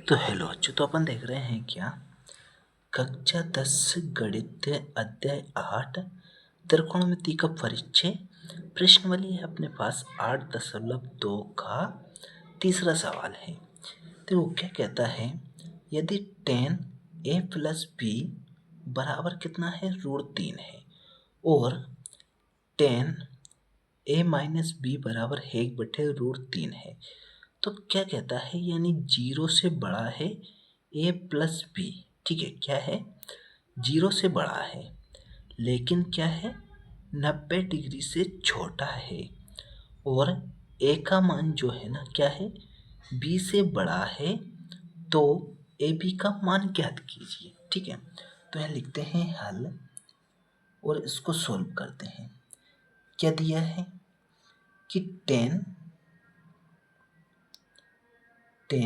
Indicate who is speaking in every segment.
Speaker 1: तो हेलो बच्चों, तो अपन देख रहे हैं क्या कक्षा 10 गणित अध्याय 8 त्रिकोणमिति का परिचय प्रश्नावली है अपने पास 8.2 का तीसरा सवाल है। तो वो क्या कहता है, यदि tan a प्लस बी बराबर कितना है √3 है और tan a माइनस बी बराबर 1/√3 है, तो क्या कहता है, यानी 0 से बड़ा है a प्लस बी। ठीक है, क्या है, 0 से बड़ा है लेकिन क्या है 90 डिग्री से छोटा है, और a का मान जो है ना क्या है b से बड़ा है, तो ए बी का मान ज्ञात कीजिए। ठीक है, तो यहाँ लिखते हैं हल और इसको सोल्व करते हैं। क्या दिया है कि tan a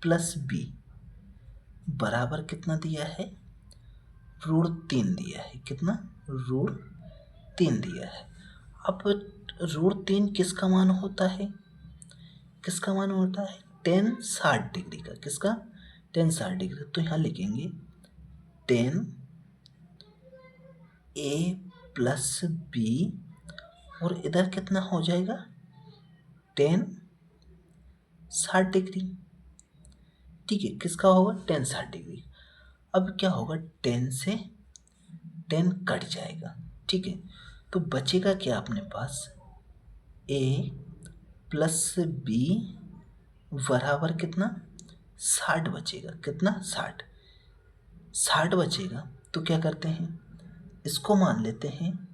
Speaker 1: प्लस बी बराबर कितना दिया है √3 दिया है। कितना, √3 दिया है। अब √3 किसका मान होता है, किसका मान होता है tan 60 डिग्री का। किसका, tan 60 डिग्री। तो यहाँ लिखेंगे tan a प्लस बी और इधर कितना हो जाएगा tan 60 डिग्री। ठीक है, किसका होगा tan 60 डिग्री। अब क्या होगा, tan से tan कट जाएगा। ठीक है, तो बचेगा क्या अपने पास a प्लस बी बराबर कितना 60 बचेगा। कितना, 60 बचेगा। तो क्या करते हैं, इसको मान लेते हैं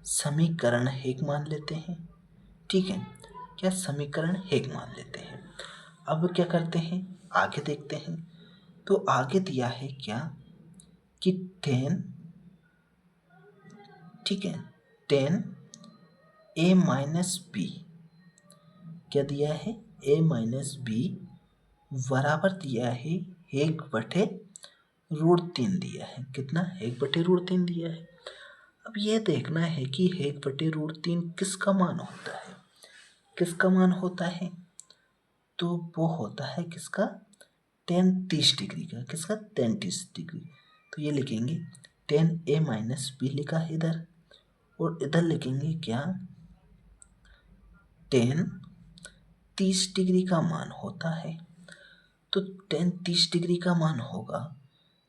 Speaker 1: समीकरण 1 मान लेते हैं। ठीक है, क्या समीकरण 1 मान लेते हैं। अब क्या करते हैं, आगे देखते हैं। तो आगे दिया है क्या कि tan, ठीक है, tan a माइनस बी, क्या दिया है a माइनस बी बराबर दिया है 1/√3 दिया है। कितना, 1/√3 दिया है। अब ये देखना है कि 1/√3 किसका मान होता है, किसका मान होता है, तो वो होता है किसका tan 30 डिग्री का। किसका, tan 30 डिग्री। तो ये लिखेंगे tan a माइनस बी लिखा है इधर, और इधर लिखेंगे क्या tan 30 डिग्री का मान होता है। तो tan 30 डिग्री का मान होगा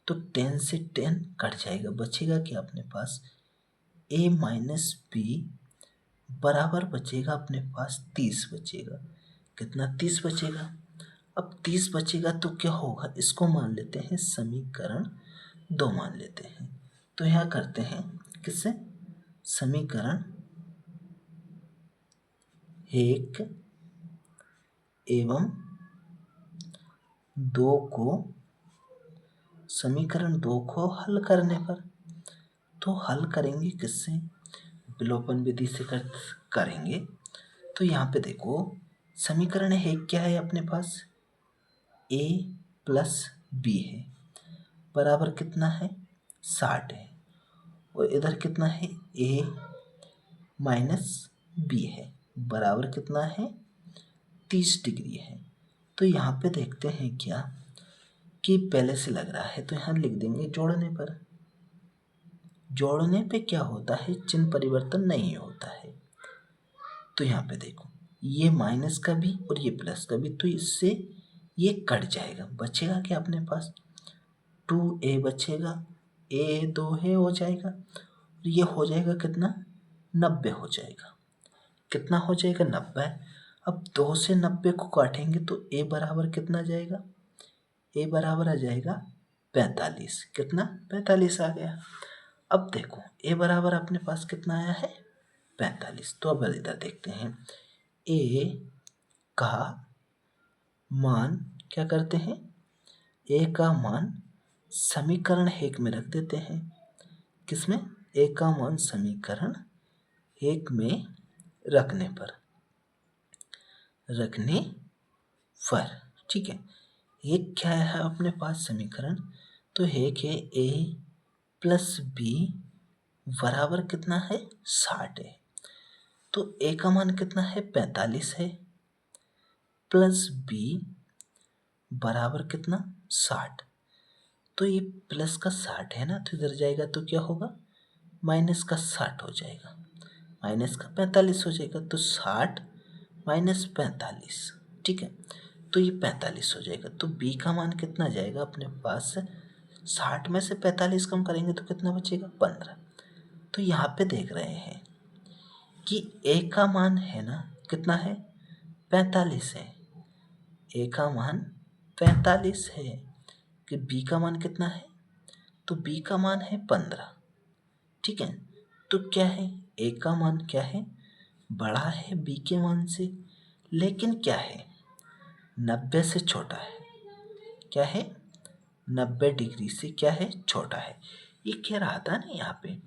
Speaker 1: तो tan से tan कट जाएगा, बचेगा क्या अपने पास a माइनस बी बराबर बचेगा अपने पास 30 बचेगा। कितना, 30 बचेगा। अब 30 बचेगा तो क्या होगा, इसको मान लेते हैं समीकरण 2 मान लेते हैं। तो यहाँ करते हैं किससे, समीकरण 1 एवं 2 को, समीकरण 2 को हल करने पर, तो हल करेंगे किससे, विलोपन विधि से करेंगे। तो यहाँ पे देखो समीकरण 1 क्या है अपने पास, a प्लस बी है बराबर कितना है 60 है, और इधर कितना है a माइनस बी है बराबर कितना है 30 डिग्री है। तो यहाँ पे देखते हैं क्या कि पहले से लग रहा है, तो यहाँ लिख देंगे जोड़ने पर। जोड़ने पे क्या होता है, चिन्ह परिवर्तन नहीं होता है। तो यहाँ पे देखो ये माइनस का भी और ये प्लस का भी, तो इससे ये कट जाएगा। बचेगा क्या अपने पास 2a बचेगा, a 2 है हो जाएगा, और ये हो जाएगा कितना 90 हो जाएगा। कितना हो जाएगा 90। अब 2 से 90 को काटेंगे तो a बराबर कितना जाएगा, a बराबर आ जाएगा 45। कितना, 45 आ गया। अब देखो a बराबर अपने पास कितना आया है 45। तो अब इधर देखते हैं a का मान, क्या करते हैं a का मान समीकरण 1 में रख देते हैं। किसमें, a का मान समीकरण 1 में रखने पर, ठीक है। एक क्या है अपने पास समीकरण, तो एक है a प्लस बी बराबर कितना है 60 है। तो a का मान कितना है 45 है, प्लस बी बराबर कितना 60। तो ये प्लस का 60 है ना, तो इधर जाएगा तो क्या होगा, माइनस का 60 हो जाएगा, माइनस का 45 हो जाएगा। तो 60 माइनस 45, ठीक है, तो ये 45 हो जाएगा। तो बी का मान कितना जाएगा अपने पास, 60 में से 45 कम करेंगे तो कितना बचेगा, 15। तो यहाँ पे देख रहे हैं कि ए का मान है ना कितना है, 45 है। ए का मान 45 है कि बी का मान कितना है, तो बी का मान है 15, ठीक है। तो क्या है, ए का मान क्या है, बड़ा है बी के मान से, लेकिन क्या है, 90 से छोटा है। क्या है, 90 डिग्री से क्या है, छोटा है। ये कह रहा था ना यहाँ पे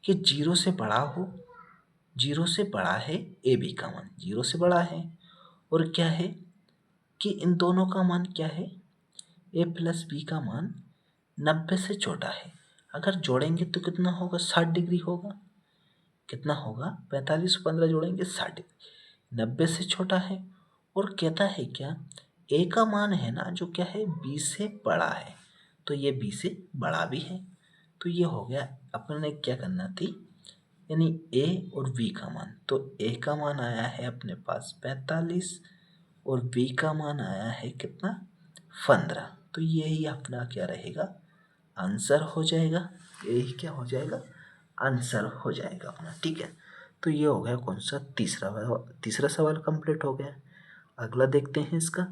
Speaker 1: कि 0 से बड़ा हो, 0 से बड़ा है ए बी का मान, 0 से बड़ा है, और क्या है कि इन दोनों का मान क्या है, ए प्लस बी का मान 90 से छोटा है। अगर जोड़ेंगे तो कितना होगा, 60 डिग्री होगा। कितना होगा, 45 15 जोड़ेंगे 60 डिग्री, 90 से छोटा है। और कहता है क्या, ए का मान है ना जो क्या है, बी से बड़ा है, तो ये बी से बड़ा भी है। तो ये हो गया, अपन ने क्या करना थी, यानी ए और बी का मान। तो ए का मान आया है अपने पास 45 और बी का मान आया है कितना, 15। तो यही अपना क्या रहेगा, आंसर हो जाएगा। यही क्या हो जाएगा, आंसर हो जाएगा अपना, ठीक है। तो ये हो गया कौन सा, तीसरा सवाल कंप्लीट हो गया। अगला देखते हैं इसका।